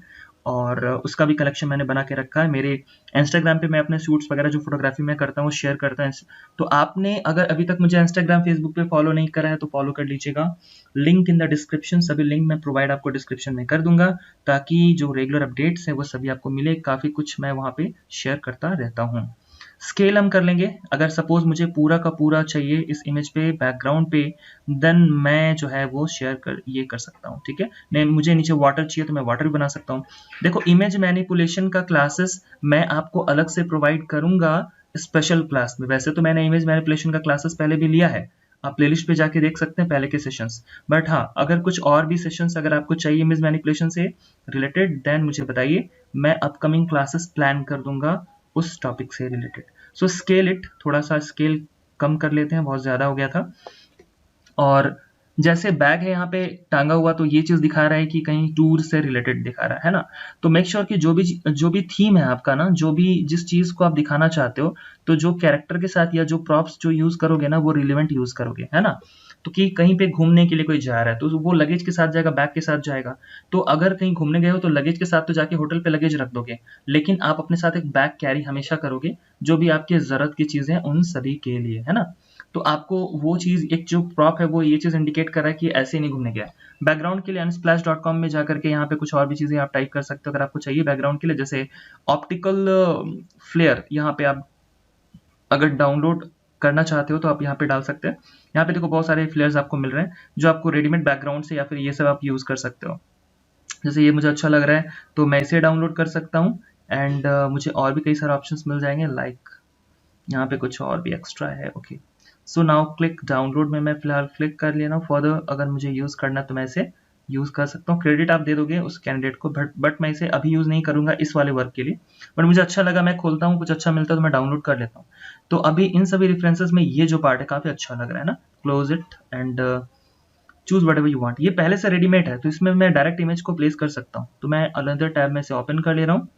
और उसका भी कलेक्शन मैंने बना के रखा है। मेरे इंस्टाग्राम पे मैं अपने शूट्स वगैरह जो फोटोग्राफी में करता हूँ शेयर करता हूँ। तो आपने अगर अभी तक मुझे इंस्टाग्राम फेसबुक पे फॉलो नहीं करा है तो फॉलो कर लीजिएगा, लिंक इन द डिस्क्रिप्शन। सभी लिंक मैं प्रोवाइड आपको डिस्क्रिप्शन में कर दूंगा, ताकि जो रेगुलर अपडेट्स हैं वो सभी आपको मिले। काफी कुछ मैं वहाँ पे शेयर करता रहता हूँ। स्केल हम कर लेंगे। अगर सपोज मुझे पूरा का पूरा चाहिए इस इमेज पे बैकग्राउंड पे, देन मैं जो है वो शेयर कर ये कर सकता हूँ, ठीक है। नहीं मुझे नीचे वाटर चाहिए तो मैं वाटर भी बना सकता हूँ। देखो इमेज मैनिपुलेशन का क्लासेस मैं आपको अलग से प्रोवाइड करूंगा स्पेशल क्लास में। वैसे तो मैंने इमेज मैनिपुलेशन का क्लासेस पहले भी लिया है, आप प्लेलिस्ट पे जाके देख सकते हैं पहले के सेशंस। बट हाँ, अगर कुछ और भी सेशंस अगर आपको चाहिए इमेज मैनिपुलेशन से रिलेटेड, देन मुझे बताइए, मैं अपकमिंग क्लासेस प्लान कर दूंगा उस टॉपिक से रिलेटेड। सो स्केल इट, थोड़ा सा स्केल कम कर लेते हैं, बहुत ज़्यादा हो गया था। और जैसे बैग है यहाँ पे टांगा हुआ, तो ये चीज़ दिखा रहा है कि कहीं टूर से रिलेटेड दिखा रहा है ना। तो मेक श्योर कि जो भी थीम है आपका ना, जो भी जिस चीज़ को आप दिखाना चाहते हो, तो जो कैरेक्टर के साथ या जो प्रॉप्स जो यूज़ करोगे ना, वो रिलेवेंट यूज़ करोगे, है ना। तो कि कहीं पे घूमने के लिए कोई जा रहा है तो वो लगेज के साथ जाएगा, बैग के साथ जाएगा। तो अगर कहीं घूमने गए हो तो लगेज के साथ तो जाके होटल पे लगेज रख दोगे, लेकिन आप अपने साथ एक बैग कैरी हमेशा करोगे, जो भी आपकी ज़रूरत की चीज़ें हैं उन सभी के लिए, है ना। तो आपको वो चीज़, एक जो प्रॉप है वो ये चीज़ इंडिकेट कर रहा है कि ऐसे नहीं घूमने गया। बैकग्राउंड के लिए unsplash.com में जाकर के यहाँ पे कुछ और भी चीज़ें आप टाइप कर सकते हो अगर आपको चाहिए बैकग्राउंड के लिए, जैसे ऑप्टिकल फ्लेयर। यहाँ पे आप अगर डाउनलोड करना चाहते हो तो आप यहाँ पे डाल सकते हैं। यहाँ पे देखो बहुत सारे फ्लेयर्स आपको मिल रहे हैं जो आपको रेडीमेड बैकग्राउंड से या फिर ये सब आप यूज़ कर सकते हो। जैसे ये मुझे अच्छा लग रहा है तो मैं इसे डाउनलोड कर सकता हूँ। एंड मुझे और भी कई सारे ऑप्शंस मिल जाएंगे, लाइक यहाँ पे कुछ और भी एक्स्ट्रा है। Okay, so now click download में मैं फिलहाल क्लिक कर लेना हूँ। फर्दर अगर मुझे यूज़ करना तो मैं इसे यूज़ कर सकता हूँ। क्रेडिट आप दे दोगे उस कैंडिडेट को, बट मैं इसे अभी यूज़ नहीं करूँगा इस वाले वर्क के लिए। बट मुझे अच्छा लगा, मैं खोलता हूँ, कुछ अच्छा मिलता है तो मैं डाउनलोड कर लेता हूँ। तो अभी इन सभी रेफरेंसेस में ये जो पार्ट है काफ़ी अच्छा लग रहा है ना। Close it and choose what ever you want. ये पहले से रेडीमेड है तो इसमें मैं डायरेक्ट इमेज को प्लेस कर सकता हूँ। तो मैं अनदर टैब में से ओपन कर ले रहा हूँ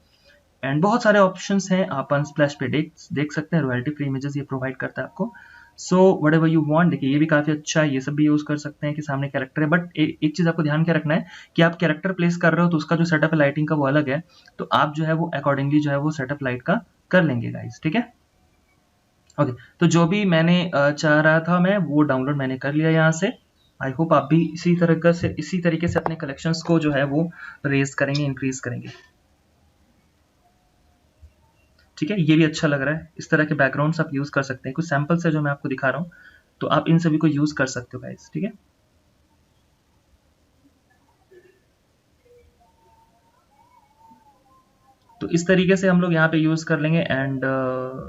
एंड बहुत सारे ऑप्शंस हैं, आप अनस्प्लैश पे देख सकते हैं। रॉयल्टी फ्री इमेजेस ये प्रोवाइड करता है आपको। So what ever you want, देखिए ये भी काफ़ी अच्छा है, ये सब भी यूज़ कर सकते हैं कि सामने कैरेक्टर है। बट एक चीज़ आपको ध्यान क्या रखना है कि आप कैरेक्टर प्लेस कर रहे हो तो उसका जो सेटअप है लाइटिंग का वो अलग है, तो आप जो है वो अकॉर्डिंगली जो है वो सेटअप लाइट का कर लेंगे गाइज, ठीक है। ओके, तो जो भी मैंने चाह रहा था मैं वो डाउनलोड मैंने कर लिया यहाँ से। आई होप आप भी इसी तरीके से अपने कलेक्शंस को जो है वो रेज करेंगे, इंक्रीज करेंगे, ठीक है। ये भी अच्छा लग रहा है, इस तरह के बैकग्राउंड्स आप यूज कर सकते हैं। कुछ सैंपल्स है जो मैं आपको दिखा रहा हूँ, तो आप इन सभी को यूज कर सकते हो गाइस, ठीक है। तो इस तरीके से हम लोग यहाँ पे यूज कर लेंगे एंड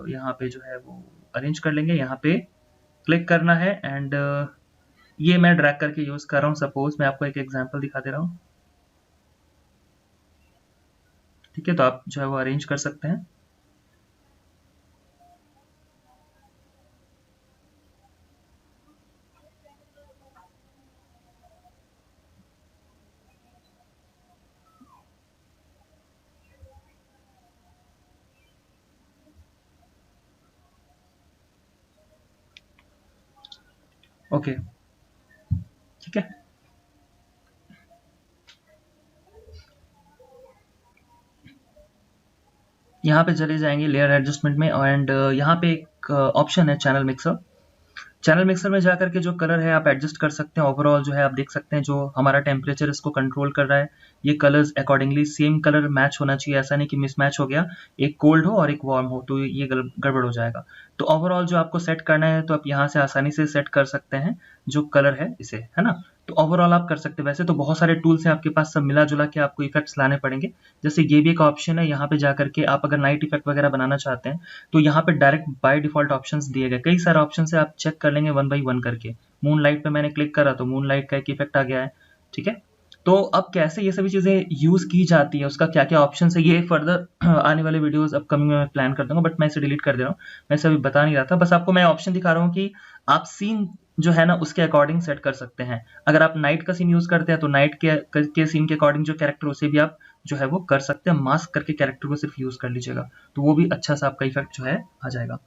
यहाँ पे जो है वो अरेंज कर लेंगे। यहाँ पे क्लिक करना है एंड ये मैं ड्रैग करके यूज कर रहा हूँ। सपोज मैं आपको एक एग्जांपल दिखा दे रहा हूँ, ठीक है। तो आप जो है वो अरेंज कर सकते हैं। ओके, ठीक है। यहाँ पे चले जाएंगे लेयर एडजस्टमेंट में एंड यहाँ पे एक ऑप्शन है चैनल मिक्सर। चैनल मिक्सर में जाकर के जो कलर है आप एडजस्ट कर सकते हैं। ओवरऑल जो है आप देख सकते हैं जो हमारा टेम्परेचर इसको कंट्रोल कर रहा है, ये colours accordingly same colour match होना चाहिए। ऐसा नहीं कि मिसमैच हो गया, एक कोल्ड हो और एक वार्म हो तो ये गड़बड़ हो जाएगा। तो ओवरऑल जो आपको सेट करना है तो आप यहाँ से आसानी से सेट कर सकते हैं जो कलर है इसे, है ना। तो ओवरऑल आप कर सकते हैं। वैसे तो बहुत सारे टूल्स हैं आपके पास, सब मिला जुला के आपको इफेक्ट्स लाने पड़ेंगे। जैसे ये भी एक ऑप्शन है, यहाँ पे जाकर के आप अगर नाइट इफेक्ट वगैरह बनाना चाहते हैं तो यहाँ पे डायरेक्ट बाय डिफॉल्ट ऑप्शंस दिए गए, कई सारे ऑप्शन है, आप चेक कर लेंगे वन बाई वन करके। मून लाइट पे मैंने क्लिक करा तो मून लाइट का एक इफेक्ट आ गया है, ठीक है। तो अब कैसे ये सभी चीजें यूज की जाती है, उसका क्या क्या ऑप्शन है, ये फर्दर आने वाले वीडियोस अपकमिंग में मैं प्लान कर दूंगा। बट मैं इसे डिलीट कर दे रहा हूँ, मैं इसे अभी बता नहीं रहा था। बस आपको मैं ऑप्शन दिखा रहा हूँ कि आप सीन जो है ना उसके अकॉर्डिंग सेट कर सकते हैं। अगर आप नाइट का सीन यूज करते हैं तो नाइट के सीन के अकॉर्डिंग जो कैरेक्टर उसे भी आप जो है वो कर सकते हैं। मास्क करके कैरेक्टर को सिर्फ यूज कर लीजिएगा तो वो भी अच्छा सा आपका इफेक्ट जो है आ जाएगा।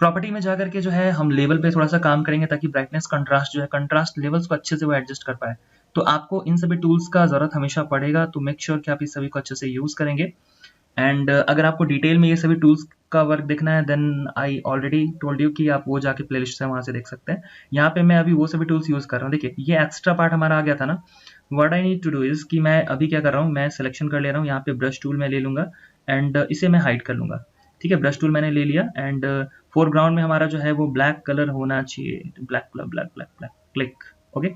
प्रॉपर्टी में जाकर के जो है हम लेवल पे थोड़ा सा काम करेंगे ताकि ब्राइटनेस कंट्रास्ट जो है, कंट्रास्ट लेवल्स को अच्छे से वो एडजस्ट कर पाए। तो आपको इन सभी टूल्स का जरूरत हमेशा पड़ेगा, तो मेक श्योर कि आप इस सभी को अच्छे से यूज करेंगे। एंड अगर आपको डिटेल में ये सभी टूल्स का वर्क देखना है then I already told you कि आप वो जाके प्लेलिस्ट है वहां से देख सकते हैं। यहाँ पे मैं अभी वो सभी टूल्स यूज कर रहा हूँ। देखिए ये एक्स्ट्रा पार्ट हमारा आ गया था ना। What I need to do is कि मैं अभी क्या कर रहा हूँ, मैं सिलेक्शन कर ले रहा हूँ, यहाँ पे ब्रश टूल में ले लूंगा एंड इसे मैं हाइड कर लूंगा, ठीक है, ब्रश टूल मैंने ले लिया एंड फोरग्राउंड में हमारा जो है वो ब्लैक कलर होना चाहिए, black black black black black, click, okay,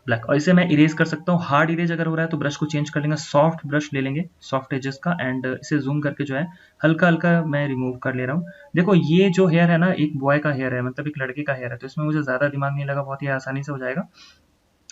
black. और इसे मैं इरेज कर सकता हूँ। हार्ड इरेज अगर हो रहा है तो ब्रश को चेंज कर लेंगे, सॉफ्ट ब्रश ले लेंगे सॉफ्ट एजेस का एंड इसे जूम करके जो है हल्का हल्का मैं रिमूव कर ले रहा हूँ। देखो ये जो हेयर है ना, एक बॉय का हेयर है, मतलब एक लड़के का हेयर है, तो इसमें मुझे ज्यादा दिमाग नहीं लगा, बहुत ही आसानी से हो जाएगा।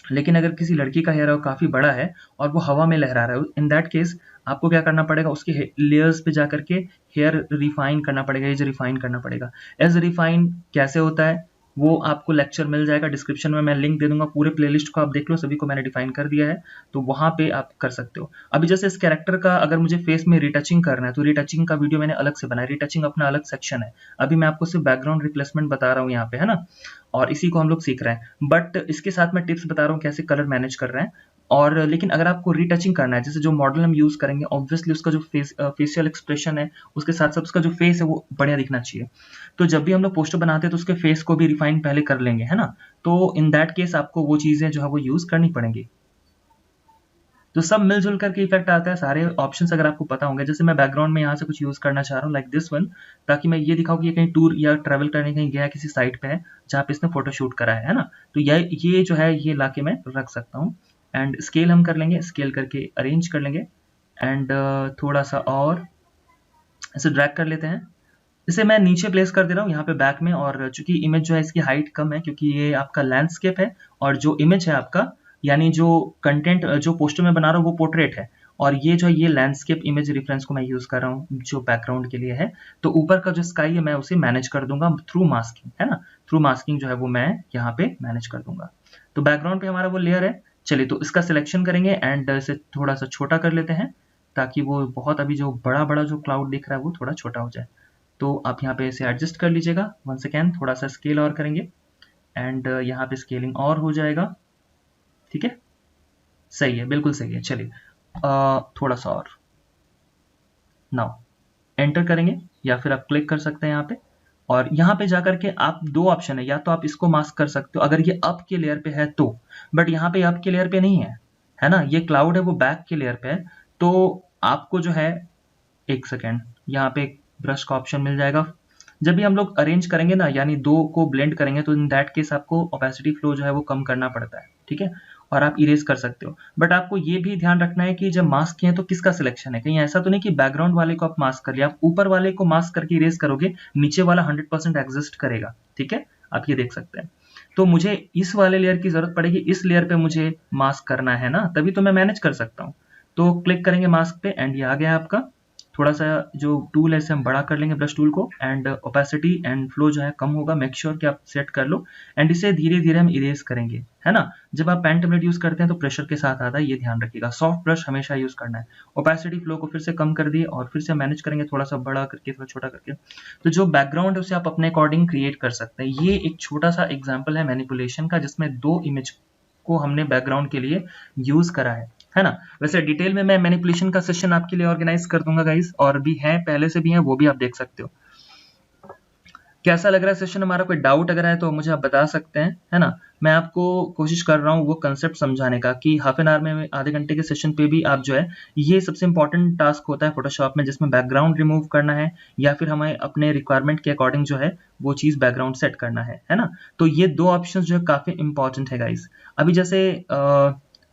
लेकिन अगर किसी लड़की का हेयर काफी बड़ा है और वो हवा में लहरा रहा है, इन दैट केस आपको क्या करना पड़ेगा, उसके लेयर्स पे जाकर के हेयर रिफाइन करना पड़ेगा, एज रिफाइन करना पड़ेगा। एज रिफाइन कैसे होता है वो आपको लेक्चर मिल जाएगा, डिस्क्रिप्शन में मैं लिंक दे दूंगा, पूरे प्लेलिस्ट को आप देख लो, सभी को मैंने डिफाइन कर दिया है, तो वहां पे आप कर सकते हो। अभी जैसे इस कैरेक्टर का अगर मुझे फेस में रिटचिंग करना है तो रिटचिंग का वीडियो मैंने अलग से बनाया, रिटचिंग अपना अलग सेक्शन है। अभी मैं आपको सिर्फ बैकग्राउंड रिप्लेसमेंट बता रहा हूँ यहाँ पे, है ना, और इसी को हम लोग सीख रहे हैं, बट इसके साथ मैं टिप्स बता रहा हूँ कैसे कलर मैनेज कर रहे हैं। और लेकिन अगर आपको रीटचिंग करना है, जैसे जो मॉडल हम यूज करेंगे, ऑब्वियसली उसका जो फेशियल एक्सप्रेशन है, उसके साथ साथ उसका जो फेस है वो बढ़िया दिखना चाहिए। तो जब भी हम लोग पोस्टर बनाते हैं तो उसके फेस को भी रिफाइन पहले कर लेंगे, है ना, तो इन दैट केस आपको वो चीजें जो है वो यूज करनी पड़ेंगी। तो सब मिलजुल करके इफेक्ट आता है, सारे ऑप्शंस अगर आपको पता होंगे। जैसे मैं बैकग्राउंड में यहाँ से कुछ यूज करना चाह रहा हूँ लाइक दिस वन, ताकि मैं ये दिखाऊं कि ये कहीं टूर या ट्रैवल करने कहीं गया है, किसी साइट पे है जहाँ पे इसने फोटोशूट करा है ना, तो ये जो है ये लाके मैं रख सकता हूँ। एंड स्केल हम कर लेंगे, स्केल करके अरेंज कर लेंगे एंड थोड़ा सा और इसे ड्रैग कर लेते हैं। इसे मैं नीचे प्लेस कर दे रहा हूँ यहाँ पे बैक में, और चूंकि इमेज जो है इसकी हाइट कम है क्योंकि ये आपका लैंडस्केप है और जो इमेज है आपका, यानी जो कंटेंट जो पोस्टर में बना रहा हूँ वो पोर्ट्रेट है, और ये जो है ये लैंडस्केप इमेज रेफरेंस को मैं यूज कर रहा हूँ जो बैकग्राउंड के लिए है। तो ऊपर का जो स्काई है मैं उसे मैनेज कर दूंगा थ्रू मास्किंग, है ना, थ्रू मास्किंग जो है वो मैं यहाँ पे मैनेज कर दूंगा। तो बैकग्राउंड पे हमारा वो लेयर है। चलिए तो इसका सिलेक्शन करेंगे एंड इसे थोड़ा सा छोटा कर लेते हैं, ताकि वो बहुत अभी जो बड़ा बड़ा जो क्लाउड दिख रहा है वो थोड़ा छोटा हो जाए। तो आप यहाँ पे इसे एडजस्ट कर लीजिएगा, वन सेकेंड, थोड़ा सा स्केल और करेंगे एंड यहाँ पे स्केलिंग और हो जाएगा, ठीक है, सही है, बिल्कुल सही है। चलिए थोड़ा सा और, नाउ एंटर करेंगे या फिर आप क्लिक कर सकते हैं यहाँ पे, और यहाँ पे जाकर के आप दो ऑप्शन है, या तो आप इसको मास्क कर सकते हो अगर ये अप के लेयर पे है तो, बट यहाँ पे अप के लेयर पे नहीं है ना, ये क्लाउड है वो बैक के लेयर पे है। तो आपको जो है, एक सेकेंड, यहाँ पे ब्रश का ऑप्शन मिल जाएगा। जब भी हम लोग अरेंज करेंगे ना, यानी दो को ब्लेंड करेंगे, तो इन दैट केस आपको ओपेसिटी फ्लो जो है वो कम करना पड़ता है, ठीक है, और आप इरेज कर सकते हो। बट आपको ये भी ध्यान रखना है कि जब मास्क किए तो किसका सिलेक्शन है, कहीं ऐसा तो नहीं कि बैकग्राउंड वाले को आप मास्क कर लिया, आप ऊपर वाले को मास्क करके इरेज करोगे, नीचे वाला 100% एग्जिस्ट करेगा, ठीक है, आप ये देख सकते हैं। तो मुझे इस वाले लेयर की जरूरत पड़ेगी, इस लेयर पे मुझे मास्क करना है ना, तभी तो मैं मैनेज कर सकता हूँ। तो क्लिक करेंगे मास्क पे एंड ये आ गया आपका। थोड़ा सा जो टूल है इसे हम बड़ा कर लेंगे ब्रश टूल को, एंड ओपेसिटी एंड फ्लो जो है कम होगा, मेक श्योर कि आप सेट कर लो, एंड इसे धीरे धीरे हम इरेज करेंगे, है ना। जब आप पेन टेबलेट यूज करते हैं तो प्रेशर के साथ आता है, ये ध्यान रखिएगा, सॉफ्ट ब्रश हमेशा यूज करना है। ओपेसिटी फ्लो को फिर से कम कर दिए और फिर से मैनेज करेंगे, थोड़ा सा बड़ा करके थोड़ा छोटा करके। तो जो बैकग्राउंड है उसे आप अपने अकॉर्डिंग क्रिएट कर सकते हैं। ये एक छोटा सा एग्जाम्पल है मैनिपुलेशन का, जिसमें दो इमेज को हमने बैकग्राउंड के लिए यूज करा है ना। वैसे डिटेल में मैं मैनिपुलेशन का सेशन आपके लिए ऑर्गेनाइज कर दूंगा गाइस, और भी है, पहले से भी है, वो भी आप देख सकते हो। कैसा लग रहा है सेशन हमारा, कोई डाउट अगर है तो मुझे आप बता सकते हैं, है ना। मैं आपको कोशिश कर रहा हूँ वो कंसेप्ट समझाने का कि हाफ एन आवर में, आधे घंटे के सेशन पे भी आप जो है, ये सबसे इंपॉर्टेंट टास्क होता है फोटोशॉप में, जिसमें बैकग्राउंड रिमूव करना है या फिर हमें अपने रिक्वायरमेंट के अकॉर्डिंग जो है वो चीज बैकग्राउंड सेट करना है ना। तो ये दो ऑप्शन जो है काफी इंपॉर्टेंट है गाइस। अभी जैसे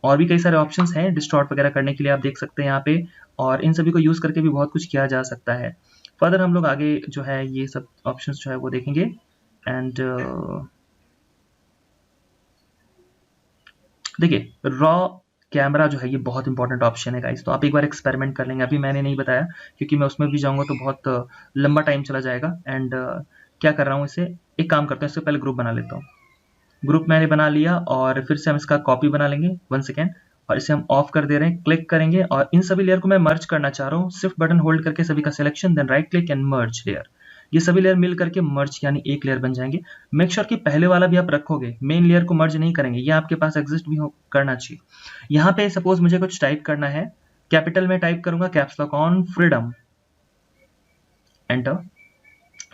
और भी कई सारे ऑप्शंस हैं डिस्टॉर्ट वगैरह करने के लिए, आप देख सकते हैं यहाँ पे, और इन सभी को यूज करके भी बहुत कुछ किया जा सकता है। फर्दर हम लोग आगे जो है ये सब ऑप्शंस जो है वो देखेंगे। एंड देखिए रॉ कैमरा जो है ये बहुत इंपॉर्टेंट ऑप्शन है गाइस, तो आप एक बार एक्सपेरिमेंट कर लेंगे, अभी मैंने नहीं बताया क्योंकि मैं उसमें भी जाऊंगा तो बहुत लंबा टाइम चला जाएगा। एंड क्या कर रहा हूँ, इसे एक काम करते हैं, इससे पहले ग्रुप बना लेता हूँ। ग्रुप मैंने बना लिया और फिर से हम इसका कॉपी बना लेंगे, वन सेकेंड, और इसे हम ऑफ कर दे रहे हैं, क्लिक करेंगे और इन सभी लेयर को मैं मर्ज करना चाह रहा हूँ। शिफ्ट बटन होल्ड करके सभी का selection, then right click and merge layer. ये सभी लेयर मिल करके मर्ज यानी एक लेयर बन जाएंगे। मेक श्योर कि पहले वाला भी आप रखोगे, मेन लेयर को मर्ज नहीं करेंगे, ये आपके पास एग्जिस्ट भी करना चाहिए। यहाँ पे सपोज मुझे कुछ टाइप करना है, कैपिटल में टाइप करूंगा, caps lock on, freedom, enter.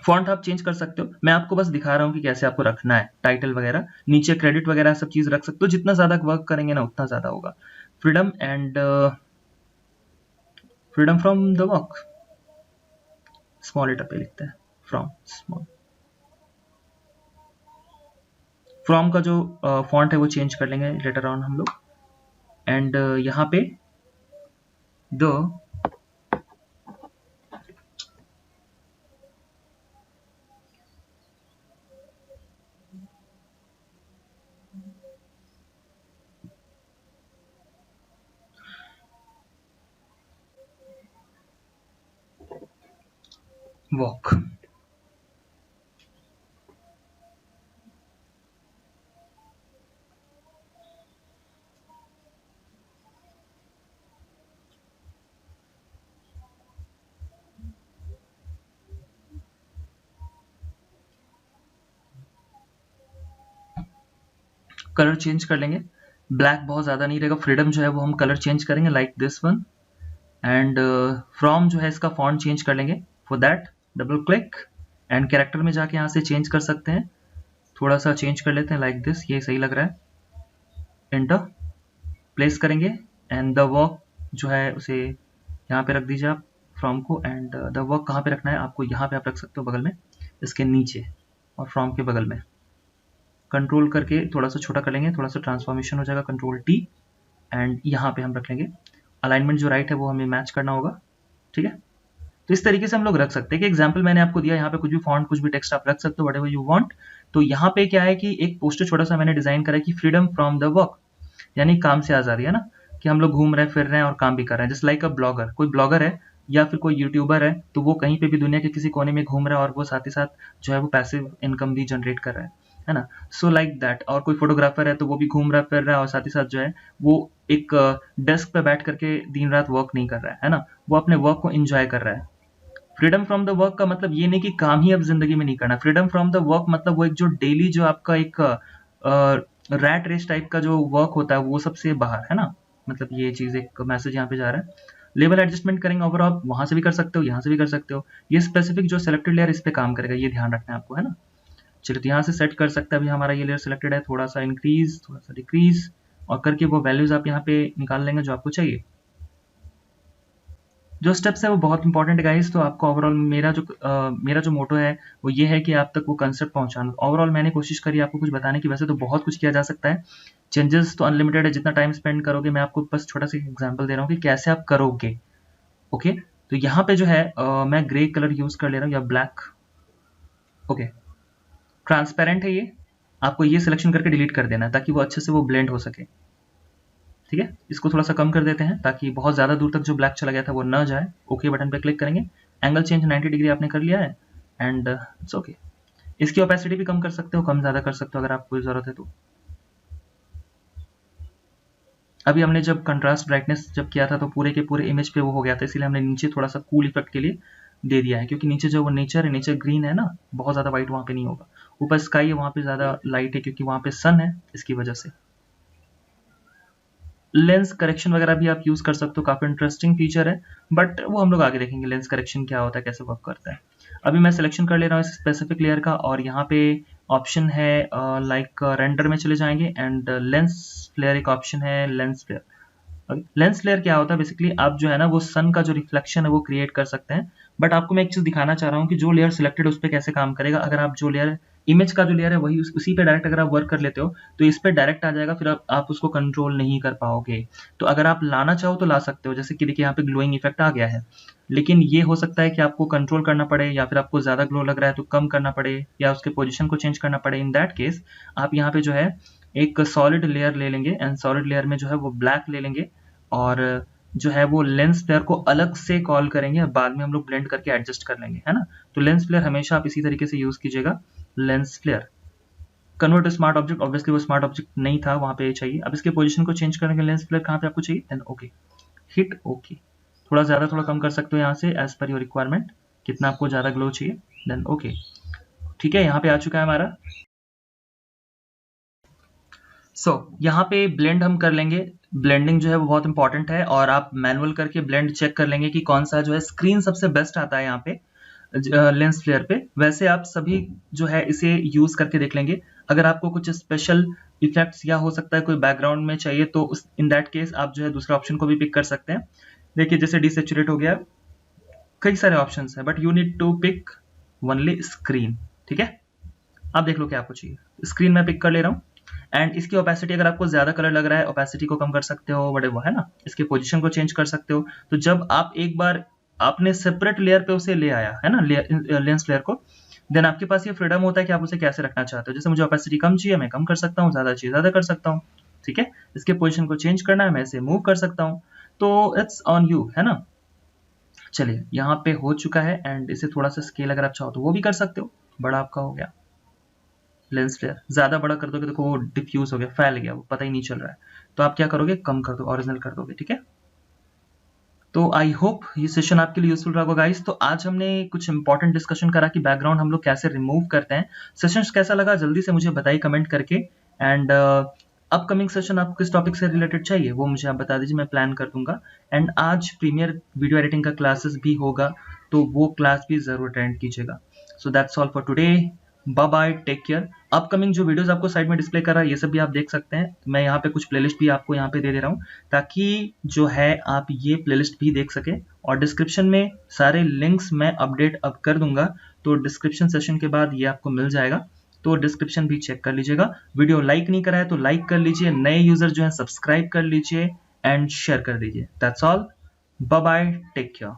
Font आप चेंज कर सकते हो, मैं आपको बस दिखा रहा हूँ कि कैसे आपको रखना है, टाइटल वगैरह, नीचे क्रेडिट वगैरह सब चीज रख सकते हो, जितना ज्यादा वर्क करेंगे ना उतना ज्यादा होगा। Freedom and freedom from the work, small letter पे लिखते हैं फ्रॉम स्मॉल। फ्रॉम का जो फॉन्ट है वो चेंज कर लेंगे लेटर ऑन हम लोग। एंड यहाँ पे द वॉक। कलर चेंज कर लेंगे, ब्लैक बहुत ज़्यादा नहीं रहेगा, फ्रीडम जो है वो हम कलर चेंज करेंगे like this one. And from जो है इसका फॉन्ट चेंज कर लेंगे। For that double click and character में जाके यहाँ से चेंज कर सकते हैं, थोड़ा सा चेंज कर लेते हैं लाइक दिस, ये सही लग रहा है। एंटर प्लेस करेंगे एंड द वर्क जो है उसे यहाँ पे रख दीजिए आप फ्रॉम को। एंड द वर्क कहाँ पे रखना है आपको, यहाँ पे आप रख सकते हो बगल में इसके नीचे और फ्रॉम के बगल में। कंट्रोल करके थोड़ा सा छोटा कर लेंगे, थोड़ा सा ट्रांसफॉर्मेशन हो जाएगा, कंट्रोल टी। एंड यहाँ पे हम रख लेंगे अलाइनमेंट जो राइट है वो हमें मैच करना होगा, ठीक है। तो इस तरीके से हम लोग रख सकते हैं कि एग्जाम्पल मैंने आपको दिया, यहाँ पे कुछ भी फॉन्ट कुछ भी टेक्स्ट आप रख सकते हो, व्हाटएवर यू वांट। तो यहाँ पे क्या है कि एक पोस्टर छोटा सा मैंने डिजाइन करा है कि फ्रीडम फ्रॉम द वर्क, यानी काम से आजादी है ना, कि हम लोग घूम रहे हैं फिर रहे हैं और काम भी कर रहे हैं। जस्ट लाइक अ ब्लॉगर, कोई ब्लॉगर है या फिर कोई यूट्यूबर है तो वो कहीं पे भी दुनिया के किसी कोने में घूम रहा है और वो साथ ही साथ जो है वो पैसिव इनकम भी जनरेट कर रहा है ना। So like that. और कोई फोटोग्राफर है तो वो भी घूम रहा है फिर रहा है और साथ ही साथ जो है वो एक डेस्क पे बैठ करके दिन रात वर्क नहीं कर रहा है ना, वो अपने वर्क को एंजॉय कर रहा है। फ्रीडम फ्रॉम द वर्क का मतलब ये नहीं कि काम ही अब जिंदगी में नहीं करना। फ्रीडम फ्रॉम द वर्क मतलब वो एक जो डेली जो आपका एक रैट रेस टाइप का जो वर्क होता है वो सबसे बाहर है ना। मतलब ये चीज एक मैसेज यहाँ पे जा रहा है। लेवल एडजस्टमेंट करेंगे ओवर, आप वहां से भी कर सकते हो, यहाँ से भी कर सकते हो। ये स्पेसिफिक जो सिलेक्टेड लेयर इस पे काम करेगा, ये ध्यान रखना है आपको, है ना। चलिए तो यहाँ से सेट कर सकते हैं। अभी हमारा ये लेयर सिलेक्टेड है, थोड़ा सा इंक्रीज थोड़ा सा डिक्रीज और करके वो वैल्यूज आप यहाँ पे निकाल लेंगे जो आपको चाहिए। जो स्टेप्स है वो बहुत इंपॉर्टेंट है गाइस। तो आपको ओवरऑल मेरा जो मोटो है वो ये है कि आप तक वो कंसेप्ट पहुंचाना। ओवरऑल मैंने कोशिश करी आपको कुछ बताने की, वैसे तो बहुत कुछ किया जा सकता है, चेंजेस तो अनलिमिटेड है, जितना टाइम स्पेंड करोगे। मैं आपको बस छोटा सा एग्जांपल दे रहा हूँ कि कैसे आप करोगे। ओके, तो यहाँ पे जो है मैं ग्रे कलर यूज कर ले रहा हूँ या ब्लैक। ओके, ट्रांसपेरेंट है ये, आपको ये सिलेक्शन करके डिलीट कर देना है ताकि वो अच्छे से वो ब्लेंड हो सके, ठीक है। इसको थोड़ा सा कम कर देते हैं ताकि बहुत ज्यादा दूर तक जो ब्लैक चला गया था वो न जाए। ओके बटन पे क्लिक करेंगे, एंगल चेंज 90 डिग्री आपने कर लिया है एंड इट्स ओके। इसकी ओपेसिटी भी कम कर सकते हो, कम ज्यादा कर सकते हो अगर आपको जरूरत है तो। अभी हमने जब कंट्रास्ट ब्राइटनेस जब किया था तो पूरे के पूरे इमेज पे वो हो गया था, इसीलिए हमने नीचे थोड़ा सा कूल इफेक्ट के लिए दे दिया है, क्योंकि नीचे जो वो नेचर है, नेचर ग्रीन है ना, बहुत ज्यादा व्हाइट वहां पे नहीं होगा। ऊपर स्काई है, वहां पे ज्यादा लाइट है क्योंकि वहां पे सन है, इसकी वजह से। लेंस करेक्शन वगैरह भी आप यूज कर सकते हो, काफी इंटरेस्टिंग फीचर है, बट वो हम लोग आगे देखेंगे लेंस करेक्शन क्या होता है, कैसे वर्क करता है। अभी मैं सिलेक्शन कर ले रहा हूँ इस स्पेसिफिक लेयर का और यहाँ पे ऑप्शन है लाइक रेंडर में चले जाएंगे एंड लेंस फ्लेयर एक ऑप्शन है, लेंस फ्लेयर। लेंस फ्लेयर क्या होता है बेसिकली, आप जो है ना वो सन का जो रिफ्लेक्शन है वो क्रिएट कर सकते हैं। बट आपको मैं एक चीज दिखाना चाह रहा हूँ कि जो लेयर सिलेक्टेड उस पर कैसे काम करेगा। अगर आप जो लेयर इमेज का जो लेयर है वही उसी पे डायरेक्ट अगर आप वर्क कर लेते हो तो इस पे डायरेक्ट आ जाएगा, फिर आप उसको कंट्रोल नहीं कर पाओगे। तो अगर आप लाना चाहो तो ला सकते हो, जैसे कि देखिए यहाँ पे ग्लोइंग इफेक्ट आ गया है, लेकिन ये हो सकता है कि आपको कंट्रोल करना पड़े या फिर आपको ज्यादा ग्लो लग रहा है तो कम करना पड़े या उसके पोजिशन को चेंज करना पड़े। इन दैट केस आप यहाँ पे जो है एक सॉलिड लेयर ले लेंगे एंड सॉलिड लेयर में जो है वो ब्लैक ले लेंगे और जो है वो लेंस फ्लेयर को अलग से कॉल करेंगे और बाद में हम लोग ब्लेंड करके एडजस्ट कर लेंगे, है ना। तो लेंस फ्लेयर हमेशा आप इसी तरीके से यूज कीजिएगा, lens flare. Convert smart object, obviously वो स्मार्ट ऑब्जेक्ट नहीं था, वहां पे चाहिए। अब इसके पोजीशन को चेंज करने के लेंस फ्लेयर कहाँ पे आपको चाहिए, देन ओके, हिट ओके। थोड़ा ज्यादा थोड़ा कम कर सकते हो यहाँ से एज पर योर रिक्वायरमेंट, कितना आपको ज्यादा ग्लो चाहिए, देन ओके। ठीक है, यहाँ पे आ चुका है हमारा। यहाँ पे ब्लेंड हम कर लेंगे। ब्लेंडिंग जो है वो बहुत इंपॉर्टेंट है और आप मैनुअल करके ब्लेंड चेक कर लेंगे कि कौन सा जो है स्क्रीन सबसे बेस्ट आता है यहाँ पे लेंस फ्लेयर पे। वैसे आप सभी जो है इसे यूज करके देख लेंगे। अगर आपको कुछ स्पेशल इफेक्ट्स या हो सकता है कोई बैकग्राउंड में चाहिए तो इन दैट केस आप जो है दूसरा ऑप्शन को भी पिक कर सकते हैं। देखिए जैसे डिसेचुरेट हो गया, कई सारे ऑप्शंस है, but you need to pick only screen. ठीक है, अब देख लो क्या आपको चाहिए। स्क्रीन में पिक कर ले रहा हूँ, एंड इसकी ओपेसिटी अगर आपको ज्यादा कलर लग रहा है, ओपेसिटी को कम कर सकते हो, बड़े वो है ना, इसके पोजीशन को चेंज कर सकते हो। तो जब आप एक बार आपने सेपरेट लेयर पे उसे ले आया है ना, लेंस लेयर को, देन आपके पास ये फ्रीडम होता है कि आप उसे कैसे रखना चाहते हो। जैसे मुझे ओपेसिटी कम चाहिए, मैं कम कर सकता हूँ, ज्यादा चाहिए ज्यादा कर सकता हूँ। ठीक है, इसके पोजीशन को चेंज करना है, मैं इसे मूव कर सकता हूँ। तो इट्स ऑन यू, है ना। चलिए, यहाँ पे हो चुका है, एंड इसे थोड़ा सा स्केल अगर आप चाहो तो वो भी कर सकते हो। बड़ा आपका हो गया लेंस फ्लेयर, ज्यादा बड़ा कर दोगे देखो वो डिफ्यूज हो गया, फैल गया, वो पता ही नहीं चल रहा है। तो आप क्या करोगे, कम कर दो, ओरिजिनल कर दोगे। ठीक है, तो आई होप ये सेशन आपके लिए यूजफुल रहा गाइस। तो आज हमने कुछ इंपॉर्टेंट डिस्कशन करा कि बैकग्राउंड हम लोग कैसे रिमूव करते हैं। सेशन कैसा लगा जल्दी से मुझे बताइए कमेंट करके, एंड अपकमिंग सेशन आपको किस टॉपिक से रिलेटेड चाहिए वो मुझे आप बता दीजिए, मैं प्लान कर दूंगा। एंड आज प्रीमियर वीडियो एडिटिंग का क्लासेस भी होगा, तो वो क्लास भी जरूर अटेंड कीजिएगा। So that's all for today, bye bye, take care. Upcoming जो वीडियोस आपको साइड में डिस्प्ले कर रहा है ये सब भी आप देख सकते हैं। मैं यहाँ पे कुछ प्लेलिस्ट भी आपको यहाँ पे दे रहा हूँ, ताकि जो है आप ये प्लेलिस्ट भी देख सके। और डिस्क्रिप्शन में सारे लिंक्स मैं अपडेट अब कर दूंगा, तो डिस्क्रिप्शन सेशन के बाद ये आपको मिल जाएगा, तो डिस्क्रिप्शन भी चेक कर लीजिएगा। वीडियो लाइक नहीं करा है तो लाइक कर लीजिए, नए यूजर जो है सब्सक्राइब कर लीजिए, एंड शेयर कर दीजिए। That's all, bye bye, take care.